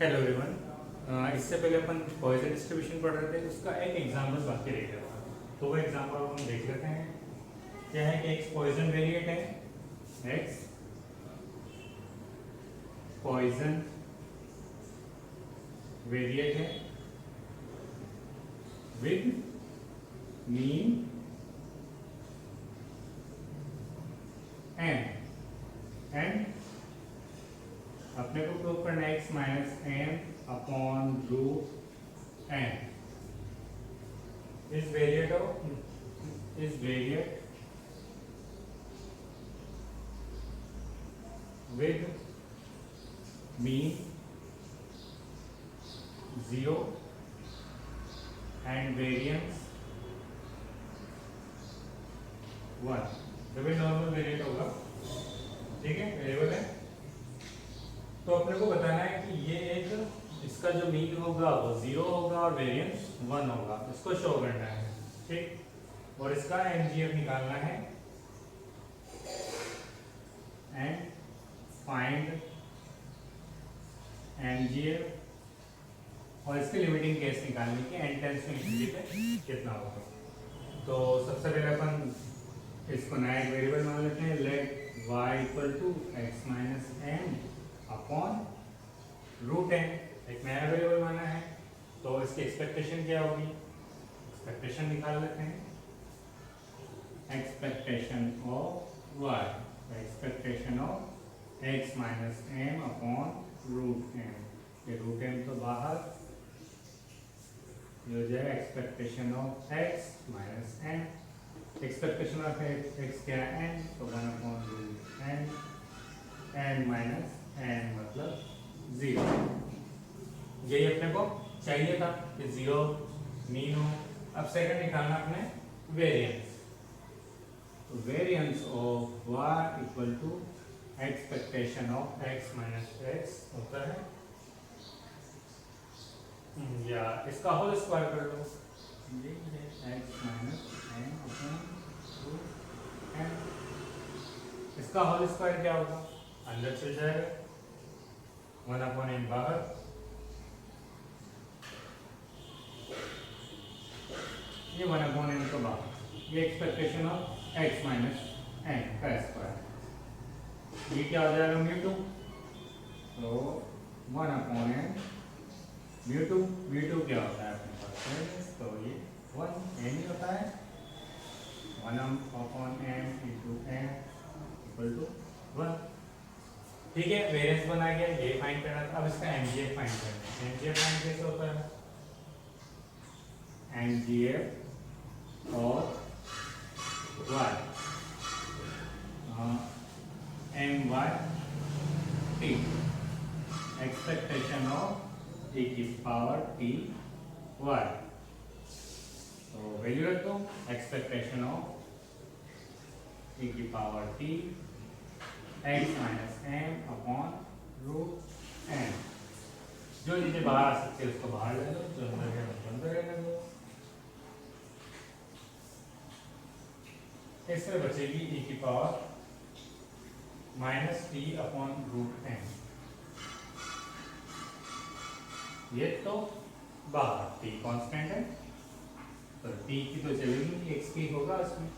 Hello everyone. इससे पहले अपन Poisson distribution पढ़ रहे थे, उसका एक एग्जांपल बाकी रह गया था, तो वो एग्जांपल हम देख लेते हैं। क्या है कि एक्स पॉइजन वेरिएट है, एक्स पॉइजन वेरिएट है विद मीन एन अपने को प्रूव करना है x minus n upon root n is variate with mean 0 and variance 1। जब ये नॉर्मल वेरिएट होगा, ठीक है, वेरिएबल है, तो अपने को बताना है कि ये एक इसका जो मीन होगा वो 0 होगा और वेरिएंस 1 होगा, इसको शो करना है, ठीक। और इसका एमजीएफ निकालना है एंड फाइंड एमजीएफ और इसके लिमिटिंग केस निकालने की एन टेंस टू इनफिनिटी पे कितना होगा। तो सबसे पहले अपन इसको नया एक वेरिएबल मान लेते हैं, let y equal to x minus n upon root n, एक नया वेरिएबल माना है, तो इसकी एक्सपेक्टेशन क्या होगी, एक्सपेक्टेशन निकाल लेते हैं। Expectation of y, expectation of x minus m upon root m, ये रूट एम तो बाहर, ये हो जाएगा expectation of x minus m, expectation of x क्या है n, तो 1 upon root n, n minus n मतलब 0। यही अपने को चाहिए था कि 0 मीन हो। अब सेकंड निकालना अपने वेरिएंस, तो variance of y equal to expectation of x minus x होता है, या इसका होल स्क्वायर कर दो, x minus n upon root n, इसका होल स्क्वायर क्या होगा, अंदर चल जाएगा, 1 अपॉन एन बाहर, ये 1 अपॉन एन तो बाहर, ये expectation of x minus n का स्क्वायर, ये क्या हो जाएगा म्यू टू, तो 1 अपॉन एन म्यू टू क्या होता है अपने पास, तो ये 1 एन ही होता है, 1 upon n into n equal to 1, ठीक है। वेरिएंस बना गया, ये फाइंड करना था। अब इसका एमजीएफ फाइंड करना है। एमजीएफ फाइंड कैसे होता है, एमजीएफ और y m y t, expectation of e की पावर टी वाई, तो वैल्यू रख दो, एक्सपेक्टेशन ऑफ e की power t x minus m upon root n, जो चीजें बाहर आ सकती है उसको बाहर ले लो, जो अंदर है उसको अंदर ले लो, इससे बचेगी e की power minus t upon root n, ये तो बाहर t कांस्टेंट है, तो t की तो चलेगी नहीं, x की होगा उसमें,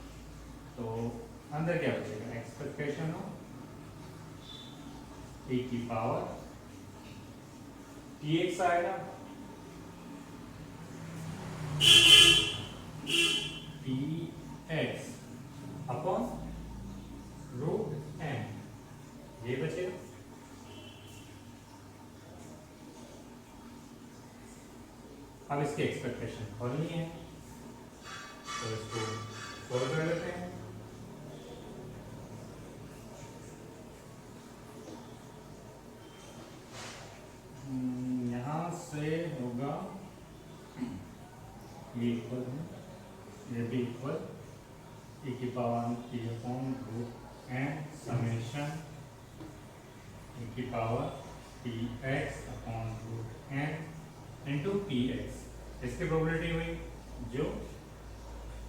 तो अंदर क्या बचेगा, एक्सपेक्टेशन ऑफ e की पावर tx आएगा, tx अपॉन रूट एन, ये बचेगा। अब इसकी एक्सपेक्टेशन खोलनी है, तो इसको सोल्व कर लेते हैं। यहाँ से होगा ये इक्वल है, ये भी इक्वल e की power t upon root n summation e की power t x upon root n into p x, इसकी प्रोबेबिलिटी हुई जो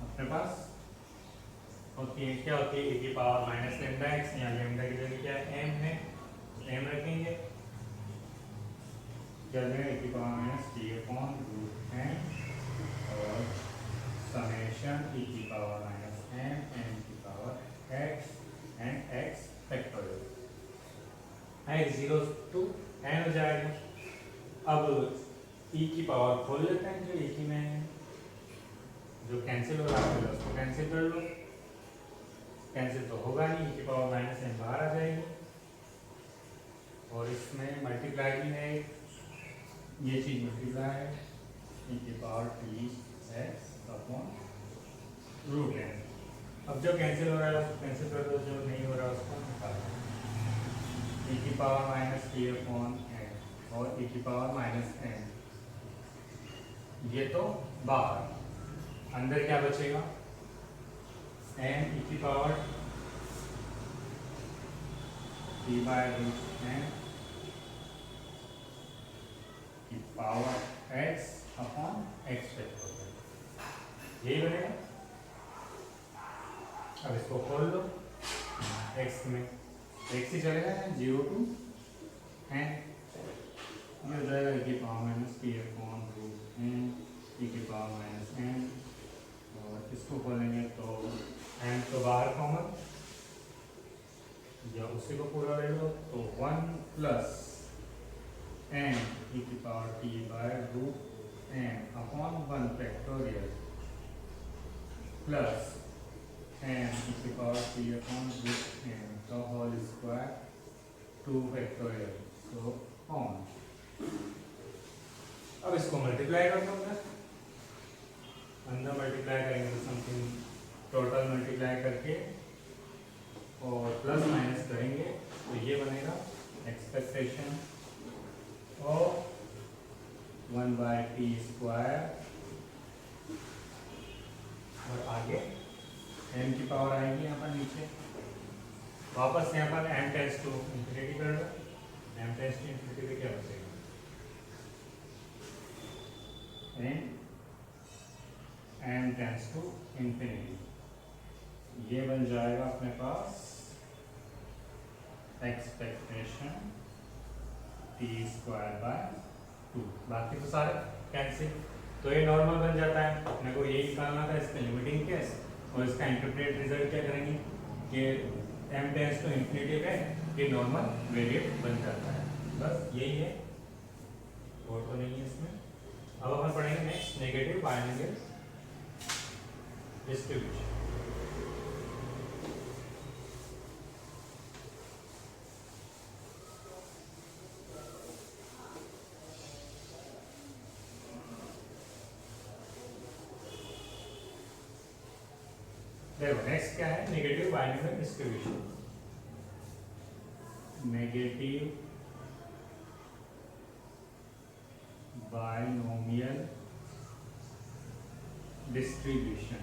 अपने पास होती है, क्या होती है, e की पावर माइनस लेमडा एक्स, यहाँ लेमडा की जगह क्या है, m है, m रखेंगे, x 0 to n हो जाएगा। अब e की पावर खोल लेते हैं जो एक ही में है, जो कैंसिल हो रहा है उसको कैंसिल कर लो, कैंसिल तो होगा नहीं, e की पावर माइनस n बाहर आ जाएगी और इसमें मल्टीप्लाई भी है, ये चीज मल्टीप्लाई है, e की power t x upon root n। अब जो कैंसिल हो रहा है उसको कैंसिल कर दो, जो नहीं हो रहा है उसको निकाल दो, e की power minus t upon n और e की पावर माइनस n, ये तो बाहर, अंदर क्या बचेगा, n e की power t by root n की power x upon x factorial, यही बनेगा। अब इसको खोल लो, x में x ही चलेगा ना, 0 to n, ये हो जाएगा e की power minus t upon root n e की पावर माइनस n, और इसको खोलेंगे तो n तो बाहर कॉमन, या उसी को पूरा ले लो तो 1 प्लस n e की power t by root n upon 1 factorial plus n e की power t upon root n का whole square 2 factorial, so on. अब इसको मल्टीप्लाई कर दो, अंदर मल्टीप्लाई करेंगे तो समथिंग टोटल मल्टीप्लाई करके और प्लस माइनस करेंगे तो ये बनेगा expectation of 1 by t square, और आगे m की पावर आएगी यहाँ पर नीचे, वापस यहाँ पर m टेंस टू इंफिनिटी कर लो, m टेंस टू इंफिनिटी पे क्या बचेगा, m टेंस टू इंफिनिटी, ये बन जाएगा अपने पास एक्सपेक्टेशन t स्क्वायर बाय 2, बाकी तो सारे कैंसिल, तो ये नॉर्मल बन जाता है। अपने को ये निकालना था इसका लिमिटिंग केस, और इसका इंटरप्रेट रिजल्ट क्या करेंगे कि m टेंस टू इंफिनिटी पे ये नॉर्मल वेरिएट बन जाता है, बस यही है, और तो नहीं है इसमें। अब अपन पढ़ेंगे नेक्स्ट नेगेटिव बायनोमियल डिस्ट्रीब्यूशन। देखो नेक्स्ट क्या है, negative binomial distribution. Negative binomial distribution,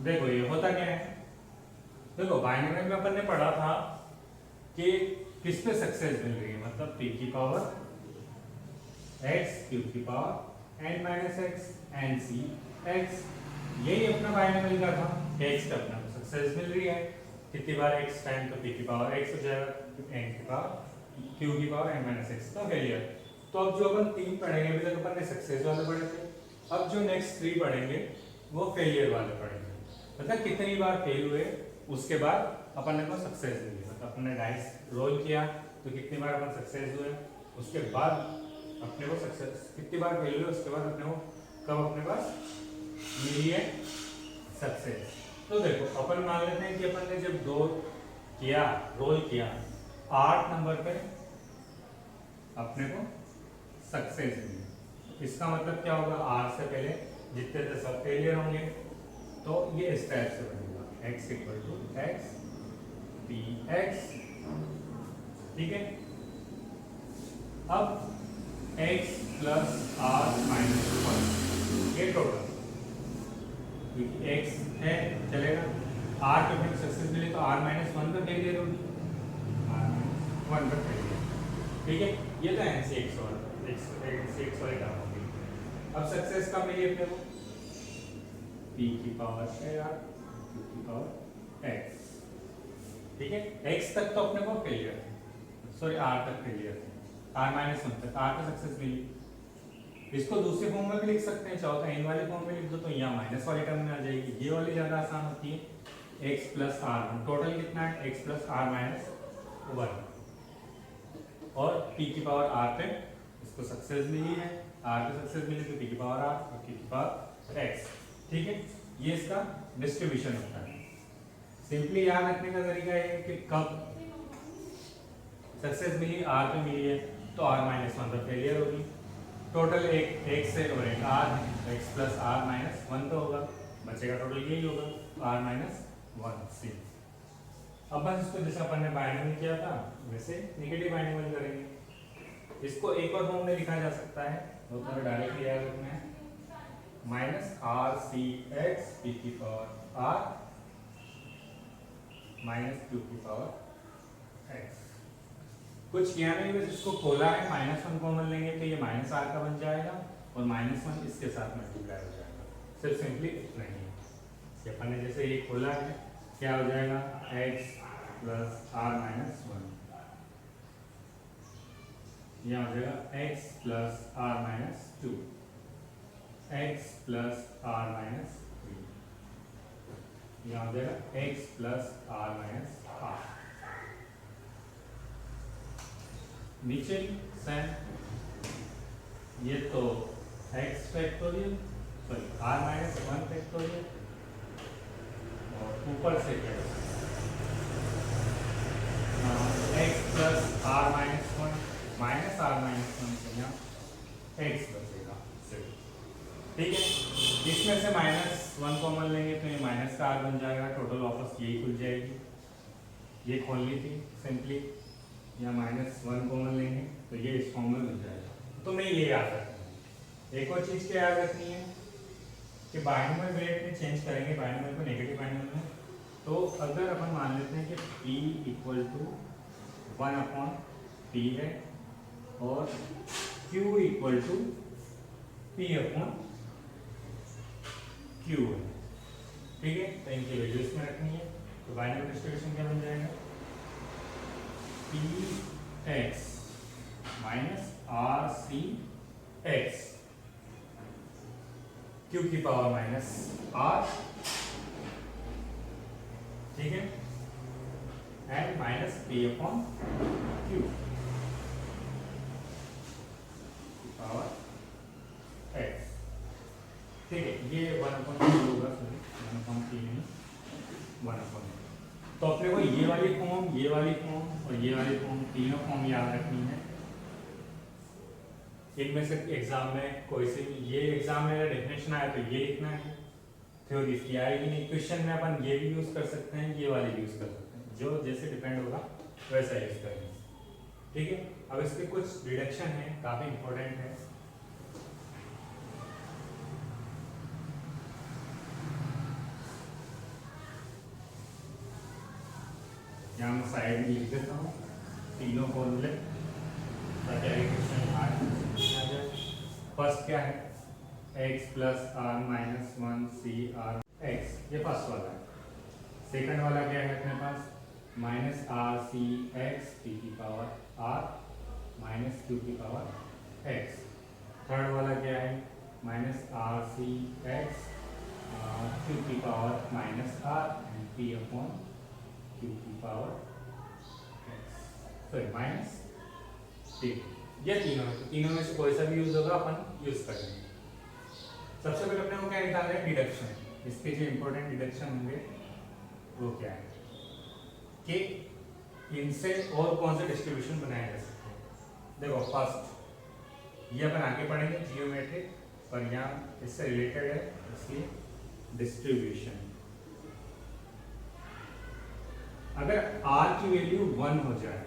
देखो ये होता क्या है, देखो बायनोमियल में अपन ने पढ़ा था कि किस पे सक्सेस मिल रही है, मतलब p की पावर x q की power n minus x n c x, यही अपना बायनोमियल का था, x पे अपना सक्सेस मिल रही है, कितनी बार x टाइम तो p की पावर x हो जाएगा, n की पावर q की पावर n माइनस एक्स, तो फेलियर। तो अब जो अपन 3 पढ़ेंगे, अभी तक अपन ने सक्सेस वाले पढ़े थे, अब जो नेक्स्ट 3 पढ़ेंगे वो फेलियर वाले पढ़ेंगे, मतलब कितनी बार फेल हुए उसके बाद अपन ने को सक्सेस मिली, मतलब अपन ने डाइस रोल किया तो कितनी बार अपन सक्सेस हुए, उसके बाद अपने को सक्सेस, कितनी बार फेल हुए उसके बाद अपने को कब अपने पास मिली है सक्सेस। तो देखो अपन मान लेते हैं कि अपन ने जब किया रोल किया 8 नंबर पे अपने को सक्सेस मिली, इसका मतलब क्या होगा, 8 से पहले जितने थे सब फेलियर होंगे, तो ये इस टाइप से बनेगा x equal to x p x, ठीक है। अब x प्लस आर माइनस 1, ये टोटल, क्योंकि x है चलेगा, r पे फिर सक्सेस मिले तो r माइनस 1 पे फेलियर होगी, r माइनस 1 पे फेलियर, ठीक है। ये तो NC x वाले काम होगी। अब सक्सेस कब मिली अपने को, p की पावर r q की पावर x, ठीक है। x तक तो अपने को फेलियर, सॉरी r तक फेलियर, r माइनस 1 तक r पे सक्सेस मिली। इसको दूसरे फॉर्म में भी लिख सकते हैं, चाहो तो n वाले फॉर्म में लिख दो तो यहाँ माइनस वाली टर्म में आ जाएगी, ये वाली ज़्यादा आसान होती है, एक्स प्लस आर, टोटल कितना है एक्स प्लस आर माइनस 1, और पी की पावर आर पे इसको सक्सेस मिली है, आर पे सक्सेस मिली तो पी की पावर आर और पी की पावर एक्स। ठीक है, ये इसका डिस्ट्रीब्यूशन होता है। सिंपली याद रखने का तरीका है कि कब सक्सेस मिली आर पे मिली है तो आर माइनस 1 पर फेलियर होगी। टोटल एक एक्स है और एक आर है, तो एक्स प्लस आर माइनस 1 तो होगा, बचेगा टोटल यही होगा आर माइनस 1 सी। अब बस इसको जैसे अपन ने बाइनोमियल किया था वैसे नेगेटिव बाइनोमियल करेंगे। इसको एक और फॉर्म में लिखा जा सकता है, वो तो डायरेक्टली याद रखना है, minus r c x p की पावर आर माइनस क्यू की पावर एक्स। कुछ किया नहीं, बस इसको खोला है, -1 कॉमन लेंगे तो ये माइनस आर का बन जाएगा और -1 इसके साथ मल्टीप्लाई हो जाएगा। सिर्फ सिंपली इतना ही है कि अपन ने जैसे ये खोला है क्या हो जाएगा x प्लस आर माइनस 1, यहाँ हो जाएगा x plus r minus 2, x plus r minus 3, यहाँ हो जाएगा x plus r minus r. नीचे सेम, ये तो x factorial sorry r minus 1 factorial, और ऊपर से क्या x plus r minus 1 minus r minus 1 से यहाँ x बचेगा सिर्फ। ठीक है, इसमें से -1 कॉमन लेंगे तो ये माइनस का आर बन जाएगा, टोटल वापस यही खुल जाएगी, ये खोलनी थी सिंपली, या -1 कॉमन लेंगे तो ये इस फॉर्म में बन जाएगा। तो मैं ये याद रखना है। एक और चीज़ क्या याद रखनी है कि बाइनोमियल ग्रेड में चेंज करेंगे बाइनोमियल को नेगेटिव बाइनोमियल में, तो अगर अपन मान लेते हैं कि p इक्वल टू 1/p है और q इक्वल टू p/q है, ठीक है, तो इनकी वैल्यू इसमें रखनी है। तो बाइनोमियल डिस्ट्रीब्यूशन क्या बन जाएगा px minus r c x q की पावर माइनस आर, ठीक है, एंड माइनस p/q की पावर x। ठीक है, ये 1/2 होगा, सॉरी 1/3 नहीं 1/2। तो अपने को ये वाली फॉर्म, ये वाली फॉर्म और ये वाली फॉर्म, तीनों फॉर्म याद रखनी है। इनमें से एग्जाम में कोई से ये एग्जाम में डेफिनेशन आया तो ये लिखना है, थ्योरी इसकी आएगी नहीं। क्वेश्चन में अपन ये भी यूज कर सकते हैं, ये वाली भी यूज कर सकते हैं, जो जैसे डिपेंड होगा वैसा यूज करेंगे। ठीक है, अब इसके कुछ डिडक्शन है, काफी इंपॉर्टेंट है। यहाँ मैं साइड में लिख देता हूँ तीनों फॉर्मूले ताकि आगे क्वेश्चन आ जाए। फर्स्ट क्या है x plus r minus 1 c r x, ये फर्स्ट वाला है। सेकंड वाला क्या है अपने पास minus r c x p की पावर आर माइनस क्यू की पावर एक्स। थर्ड वाला क्या है minus r c x q की power minus r and p upon q की power x, sorry minus t. ये तीनों में से कोई सा भी यूज होगा अपन यूज कर लेंगे। सबसे पहले अपने को क्या निकालना है डिडक्शन। इसके जो इंपॉर्टेंट डिडक्शन होंगे वो क्या है कि इनसे और कौन से डिस्ट्रीब्यूशन बनाए जा सकते हैं। देखो फर्स्ट ये अपन आगे पढ़ेंगे जियोमेट्रिक, पर यहाँ इससे रिलेटेड है इसकी डिस्ट्रीब्यूशन। अगर r की वैल्यू 1 हो जाए,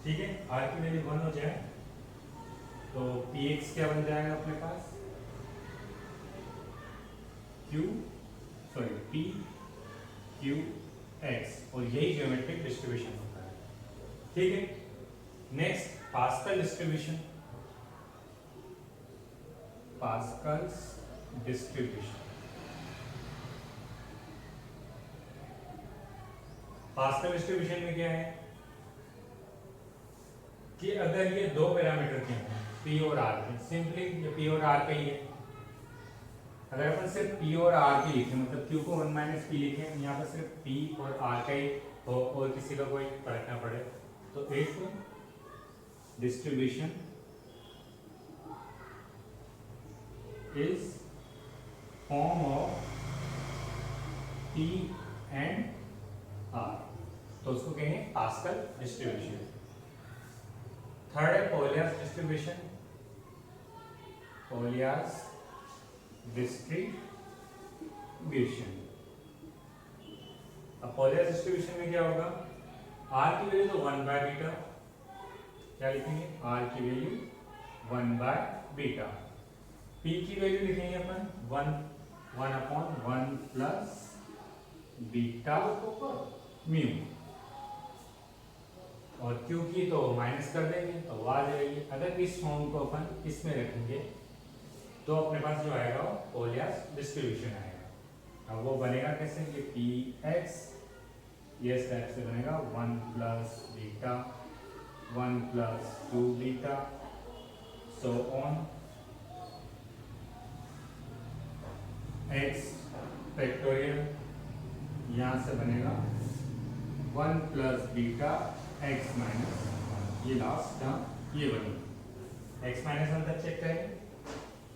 ठीक है, r की वैल्यू 1 हो जाए तो px क्या बन जाएगा अपने पास p q x, और यही ज्योमेट्रिक डिस्ट्रीब्यूशन होता है। ठीक है, next Pascal distribution. Pascal's distribution, Pascal distribution में क्या है कि अगर ये दो पैरामीटर के हैं p और r के, सिंपली ये p और r का ही है, अगर अपन सिर्फ P और R की लिखें, मतलब Q को 1 माइनस P लिखें, यहाँ पर सिर्फ P और R का ही हो और किसी का कोई फर्क ना पड़े, तो if distribution is form of P and R, तो उसको कहेंगे पास्कल डिस्ट्रीब्यूशन। थर्ड है पॉलियास डिस्ट्रीब्यूशन। पॉलियास डिस्ट्रीब्यूशन, अब पॉलियास डिस्ट्रीब्यूशन में क्या होगा, R की वैल्यू तो 1 बाय बीटा, क्या लिखेंगे, R की वैल्यू 1 बाय बीटा, P की वैल्यू लिखेंगे अपन 1 अपॉन 1 प्लस बीटा म्यू, और Q की तो माइनस कर देंगे तो वो आ जाएगी। अगर इस फॉर्म को अपन इसमें रखेंगे तो अपने पास जो आएगा वो पॉलियास डिस्ट्रीब्यूशन आएगा। अब वो बनेगा कैसे, कि Px ये इस टाइप से बनेगा 1 plus beta 1 plus 2 beta so on x factorial, यहाँ से बनेगा 1 प्लस बीटा x माइनस, ये लास्ट टर्म ये बनेगी। x माइनस हम तक चेक करेंगे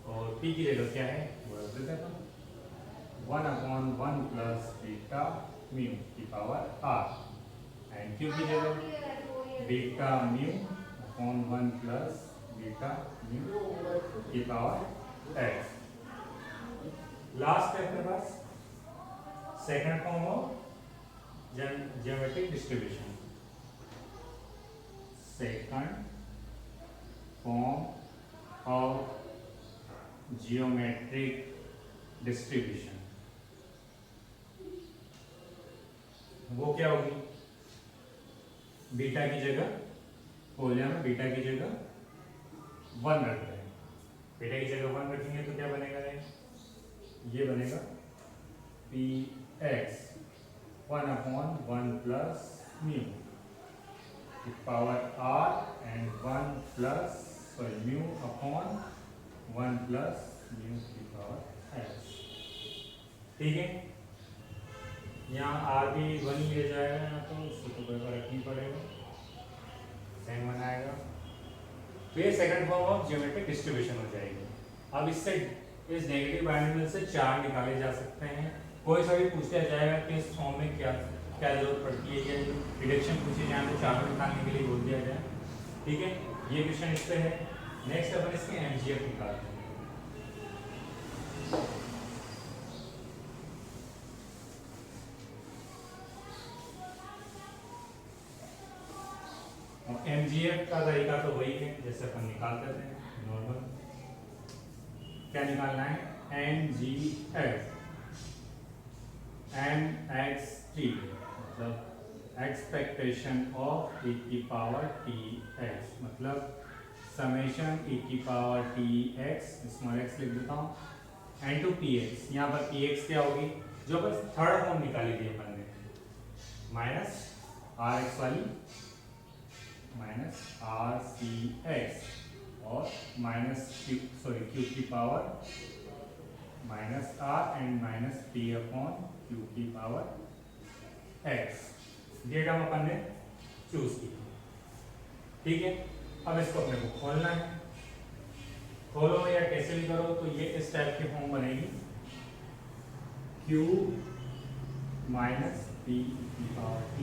और p की जगह क्या है वो रख देते हैं, 1 अपॉन 1 प्लस बीटा म्यू की पावर r, एंड q की जगह beta mu upon 1 plus beta mu की पावर x। लास्ट है अपने पास second form of geometric distribution, second form of geometric distribution, वो क्या होगी, बीटा की जगह पोलिया में बीटा की जगह 1 रख रहे हैं, बीटा की जगह 1 रखेंगे तो क्या बनेगा, ये बनेगा Px 1 अपॉन 1 प्लस म्यू की power r and 1 plus mu upon 1 plus mu की पावर x। ठीक है, यहाँ r भी 1 ही ले जाएगा, यहाँ तो उसको तो कोई फर्क नहीं पड़ेगा, सेम बनाएगा। तो ये second form of geometric distribution हो जाएगी। अब इससे इस नेगेटिव बाइनोमियल से 4 निकाले जा सकते हैं। कोई सा भी पूछा जाएगा कि इस फॉर्म में क्या क्या जरूरत पड़ती है, या रिडक्शन पूछे जाए तो 4 निकालने के लिए बोल दिया जाए। ठीक है, ये क्वेश्चन इस पे है। नेक्स्ट अपन इसके एमजीएफ निकालते हैं। एमजीएफ का तरीका तो वही है जैसे अपन निकालते थे नॉर्मल। क्या निकालना है, एमजीएफ mxt, मतलब एक्सपेक्टेशन ऑफ e की पावर tx, मतलब समेशन e की पावर tx, स्मॉल x लिख देता हूँ, एंड टू px। यहाँ पर px क्या होगी, जो बस थर्ड फॉर्म निकाली थी अपन ने, माइनस rx वाली, माइनस rcx और माइनस q की power minus r and minus p upon q की पावर x। ये टर्म अपन ने चूज की। ठीक है, अब इसको अपने को खोलना है। खोलो या कैसे भी करो तो ये इस टाइप की फॉर्म बनेगी, q माइनस p की पावर t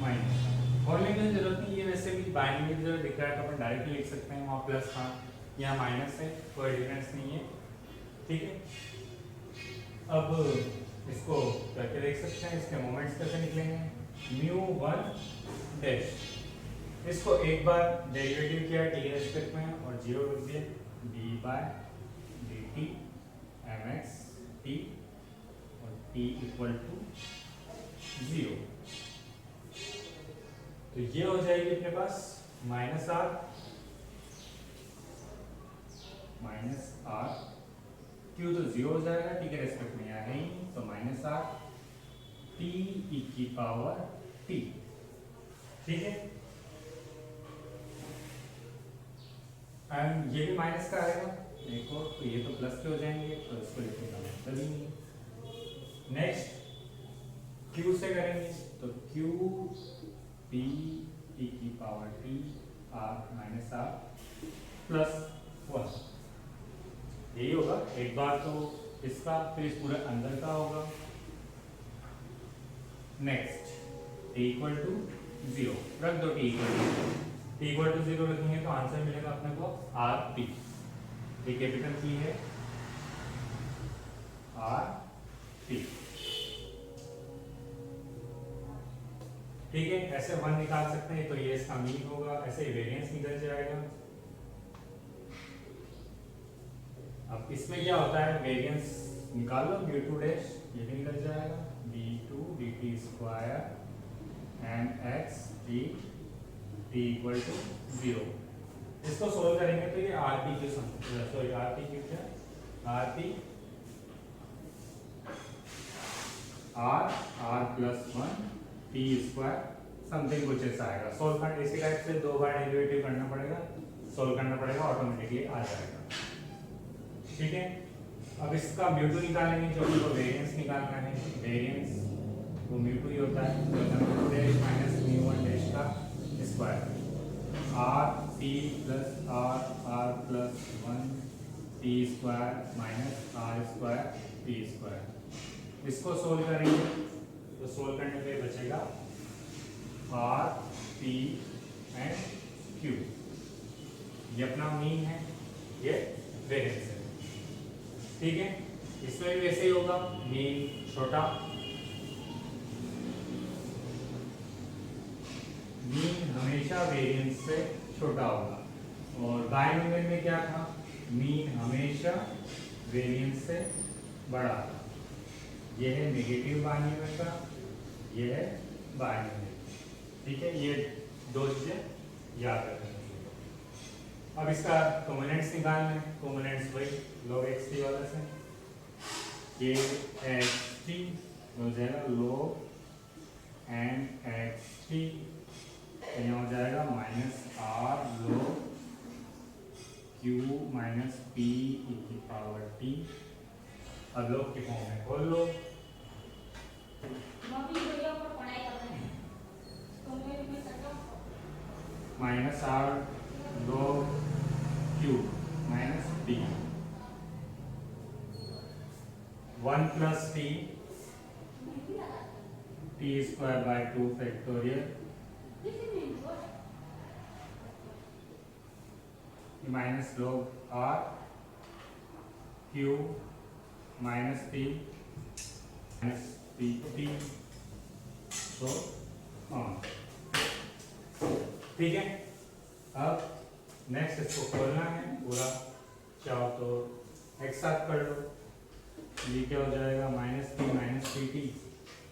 माइनस। खोलने की जरूरत नहीं, ये वैसे भी बाइनरी की जरूरत दिख रहा है तो अपन डायरेक्टली लिख सकते हैं, वहाँ प्लस था यहाँ माइनस है, कोई डिफरेंस नहीं है। ठीक है, अब इसको करके देख सकते हैं, इसके मोमेंट्स कैसे निकलेंगे, म्यू 1 डैश, इसको एक बार डेरिवेटिव किया टी के रिस्पेक्ट में और 0 रख दिया, d by d t m x t और टी इक्वल टू 0। तो ये हो जाएगी अपने पास माइनस आर क्यू तो 0 हो जाएगा, टी के रेस्पेक्ट में यहाँ है ही, तो माइनस आर टी ई की पावर टी। ठीक है, एंड ये भी माइनस का आएगा, एक और, तो ये तो प्लस के हो जाएंगे, तो इसको लिखने का मतलब ही नहीं है। नेक्स्ट क्यू से करेंगे, तो क्यू पी ई की power t r minus r plus 1, यही होगा। एक बार तो इसका, फिर इस पूरे अंदर का होगा। नेक्स्ट टी इक्वल टू 0 रख दो, टी इक्वल टू 0 रखेंगे तो आंसर मिलेगा अपने को आर पी। ये कैपिटल की है आर पी, ठीक है। ऐसे 1 निकाल सकते हैं, तो ये इसका मीन होगा, ऐसे वेरिएंस निकल जाएगा। अब इसमें क्या होता है, वेरिएंस निकाल लो, b2 डैश ये भी निकल जाएगा, b2 dt square and x t equal to 0। इसको सोल्व करेंगे तो ये आरपी की सॉरी आरपी की क्या, RP r plus 1 t square something कुछ ऐसा आएगा। सोल्व करना इसी टाइप से 2 बार डेरिवेटिव करना पड़ेगा, सोल्व करना पड़ेगा, ऑटोमेटिकली आ जाएगा, ठीक है। अब इसका म्यू2 निकालेंगे, जो कि वेरिएंस निकालना है। वेरिएंस वो म्यू2 ही होता है, तो डैश माइनस म्यू1 डैश का square r p plus r plus 1 t square minus r square t square. इसको सोल्व करेंगे तो सोल्व करने पे बचेगा आर पी एंड क्यू, ये अपना मीन है, ये वेरिएंस है, ठीक है। इसमें भी वैसे ही होगा, मीन छोटा, मीन हमेशा वेरिएंस से छोटा होगा। और बायनोमियल में क्या था, मीन हमेशा वेरिएंस से बड़ा था। ये है नेगेटिव बायनोमियल का, ये है बायनोमियल, ठीक है। ये दो चीजें याद रखनी चाहिए। अब इसका कॉम्पोनेंट्स निकालना है, कॉम्पोनेंट्स वही log xt वाला से, ये xt हो जाएगा log एंड xt, यहाँ हो जाएगा minus r log q minus p e की पावर t। अब log के फॉर्म में खोल लो, minus r log q minus p 1 plus t square by 2 factorial minus log r q minus p minus p t, तो ठीक है। अब नेक्स्ट इसको खोलना है पूरा, चाहो तो एक साथ कर लो। ये क्या हो जाएगा, माइनस पी टी,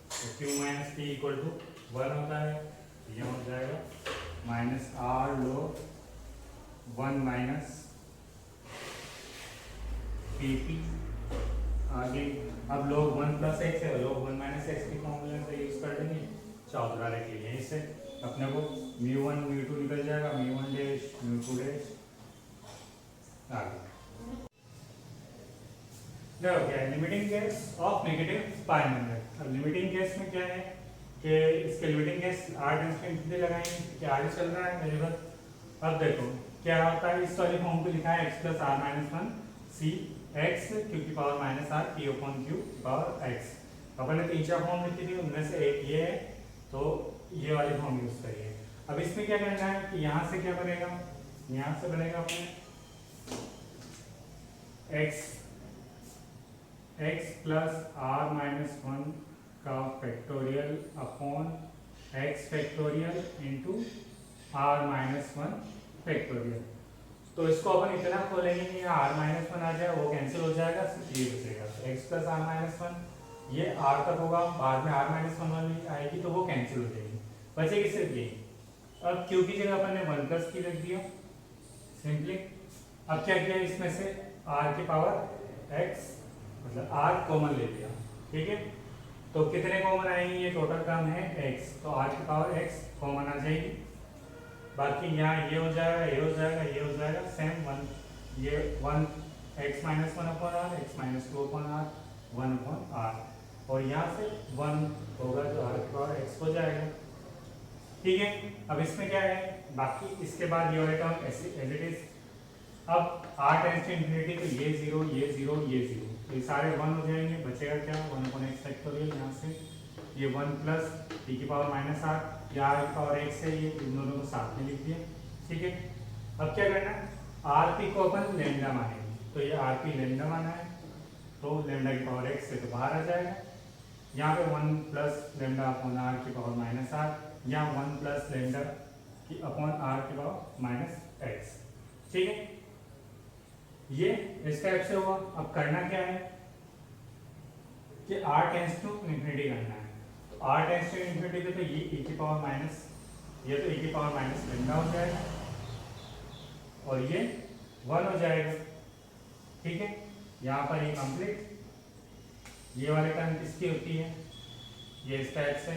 तो q minus t equal to 1 होता है, ये हो जाएगा minus r log 1 minus p t. आगे अब log 1 प्लस एक्स है, log 1 माइनस एक्स की फॉर्मूला से यूज कर देंगे, चाहो तो डायरेक्टली यहीं से अपने को म्यू1 म्यू2 निकल जाएगा, म्यू1 डैश म्यू2 डैश आगे। देखो क्या है, limiting case of negative binomial. अब लिमिटिंग केस में क्या है कि इसके limiting case r tends to infinity लगाएंगे, क्या आगे चल रहा है मेरे पास। अब देखो क्या होता है, इस वाली फॉर्म को लिखा है x plus r minus 1 c x q की power minus r p upon q power x. अपन ने 3-4 फॉर्म लिखी थी, उनमें से एक ये है, तो ये वाली फॉर्म यूज करिए। अब इसमें क्या करना है कि यहाँ से क्या बनेगा, यहाँ से बनेगा अपने x प्लस आर माइनस 1 का factorial upon x factorial into r minus 1 factorial. तो इसको अपन इतना खोलेंगे कि आर माइनस 1 आ जाए, वो कैंसिल हो जाएगा, सिर्फ ये बचेगा। तो x प्लस आर माइनस 1 ये r तक होगा, बाद में r माइनस 1 वाली आएगी तो वो कैंसिल हो जाएगी, बचेगी सिर्फ ये। अब q की जगह अपन ने 1 प्लस की रख दिया सिंपली। अब क्या किया, इसमें से r की पावर x मतलब r कॉमन ले लिया, ठीक है। तो कितने कॉमन आएंगे, ये टोटल टर्म है x, तो r की पावर x कॉमन आ जाएगी। बाकी यहाँ ये हो जाएगा, ये हो जाएगा, ये हो जाएगा, सेम 1 ये 1 x minus one upon r, x minus two upon r, one upon r, और यहाँ से वन होगा तो आर की पावर एक्स हो जाएगा। ठीक है, अब इसमें क्या है, बाकी इसके बाद ये वाला टर्म एज इट इज। अब r टेंड्स टू इंफिनिटी तो ये जीरो, ये जीरो, ये जीरो, तो ये सारे वन हो जाएंगे, बचेगा क्या, वन अपॉन एक्स फैक्टोरियल, यहाँ से ये वन प्लस टी की पावर माइनस आर, या आर की पावर एक्स है, ये इन दोनों को साथ में लिख दिया। ठीक है, अब क्या करना है, आर पी को अपन लेमडा मानेंगे, तो ये आर पी लेमडा माना है, तो लेमडा की पावर एक्स से तो बाहर आ जाएगा। यहाँ पे one plus lambda upon r की पावर माइनस आर, या वन प्लस लेमडा की अपॉन आर की पावर माइनस एक्स। ठीक है, ये इस टाइप से हुआ। अब करना क्या है कि r टेंड्स टू इंफिनिटी करना है, तो r टेंड्स टू इंफिनिटी तो ये e की पावर माइनस, ये तो e की पावर माइनस लेमडा हो जाएगा, और ये 1 हो जाएगा। ठीक है, यहाँ पर ये कंप्लीट। ये वाले टर्म किसकी होती है, ये इस टाइप से,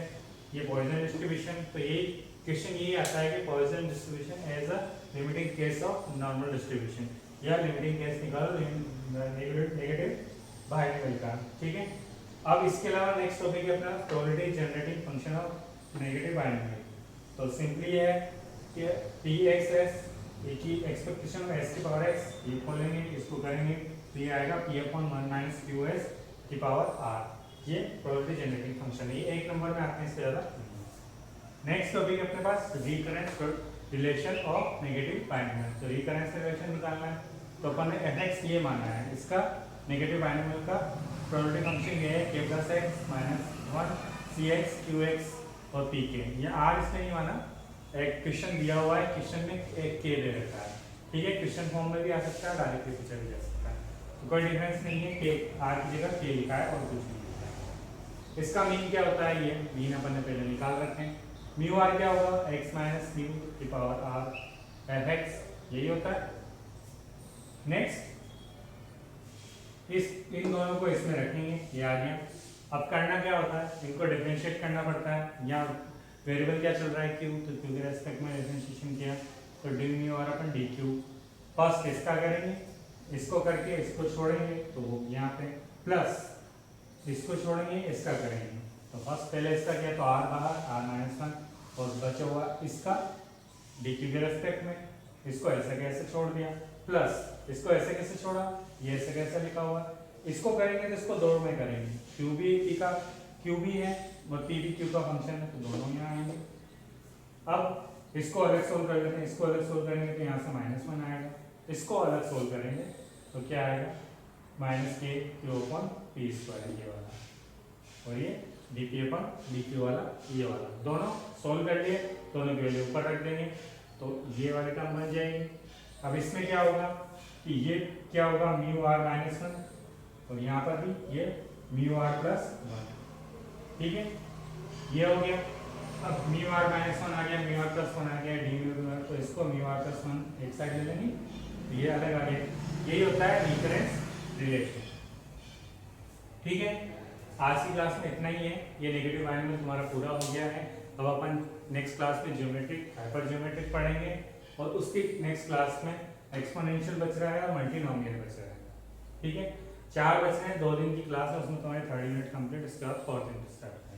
ये पॉइसन डिस्ट्रीब्यूशन। तो ये क्वेश्चन यही आता है कि Poisson distribution as a limiting case of normal distribution, या लिमिटिंग केस निकालो नेगेटिव बाइनोमियल का। ठीक है, अब इसके अलावा नेक्स्ट टॉपिक है अपना probability generating function of negative binomial. तो सिंपली है कि पी एक्स एस की एक्सपेक्टेशन ऑफ एस की पावर एक्स, ये खोलेंगे, इसको करेंगे, तो ये आएगा P upon one minus Q S की पावर आर। ये प्रोबेबिलिटी जनरेटिंग फंक्शन है, ये एक नंबर में आते हैं, इससे ज़्यादा। नेक्स्ट टॉपिक है अपने पास recurrence relation of negative binomial. तो रिकरेंस रिलेशन निकालना है, तो अपन ने एफ एक्स ये माना है, इसका नेगेटिव बाइनोमियल का प्रोबेबिलिटी फंक्शन ये है के प्लस एक्स माइनस वन सी एक्स क्यू एक्स और पी के। ये आर इसने नहीं माना, एक क्वेश्चन दिया हुआ है, क्वेश्चन में एक के दे रखा है। ठीक है, क्वेश्चन फॉर्म में भी आ सकता है, डायरेक्टली पूछा भी जा सकता है, तो कोई डिफरेंस नहीं है, के आर की जगह के लिखा है और कुछ नहीं लिखा है। इसका मीन क्या होता है, ये मीन अपन ने पहले निकाल रखे हैं। म्यू आर क्या होगा, एक्स माइनस म्यू की पावर आर एफ एक्स, यही होता है। नेक्स्ट इन दोनों को इसमें रखेंगे, ये आ गया। अब करना क्या होता है, इनको डिफरेंशिएट करना पड़ता है, या वेरिएबल क्या चल रहा है क्यू, तो क्यू के रेस्पेक्ट में डिफरेंशिएशन किया, तो d mu r upon d q. First इसका करेंगे, इसको करके इसको छोड़ेंगे, तो वो यहाँ पे प्लस इसको छोड़ेंगे, इसका करेंगे, तो फर्स्ट पहले इसका किया, तो आर बाहर, आर माइनस वन, और बचा हुआ इसका डी क्यू के रेस्पेक्ट में, इसको ऐसे कैसे छोड़ दिया, प्लस इसको ऐसे कैसे छोड़ा, ये ऐसे कैसे लिखा हुआ। इसको करेंगे तो इसको दो में करेंगे, क्यू भी पी का क्यू भी है और पी भी क्यू का फंक्शन है, तो दोनों यहाँ आएंगे। अब इसको अलग सोल्व कर लेते हैं, इसको अलग सोल्व करेंगे तो यहाँ से माइनस वन आएगा, इसको अलग सोल्व करेंगे तो क्या आएगा, माइनस के क्यू अपॉन पी स्क्वायर, ये वाला, और ये D P upon D Q वाला, ये वाला, दोनों सोल्व कर लिए, दोनों की वैल्यू ऊपर रख देंगे, तो ये वाले टर्म बन जाएंगे। अब इसमें क्या होगा कि ये क्या होगा, म्यू आर माइनस वन, और यहाँ पर भी ये म्यू आर प्लस वन। ठीक है, ये हो गया। अब म्यू आर माइनस वन आ गया, म्यू आर प्लस वन आ गया, डी म्यू आर, तो इसको म्यू आर प्लस वन एक साइड ले लेंगे, तो ये अलग आ गया। यही होता है रिकरेंस रिलेशन। ठीक है, आज की क्लास में इतना ही है, ये नेगेटिव बाइनोमियल तुम्हारा पूरा हो गया है। अब अपन नेक्स्ट क्लास में ज्योमेट्रिक हाइपर ज्योमेट्रिक पढ़ेंगे, और उसकी नेक्स्ट क्लास में एक्सपोनेंशियल बच रहा है और मल्टीनोमियल बच रहा है। ठीक है, 4 बच रहे हैं, 2 दिन की क्लास है, उसमें तुम्हारे 30 मिनट कंप्लीट, उसके बाद 4 दिन स्टार्ट।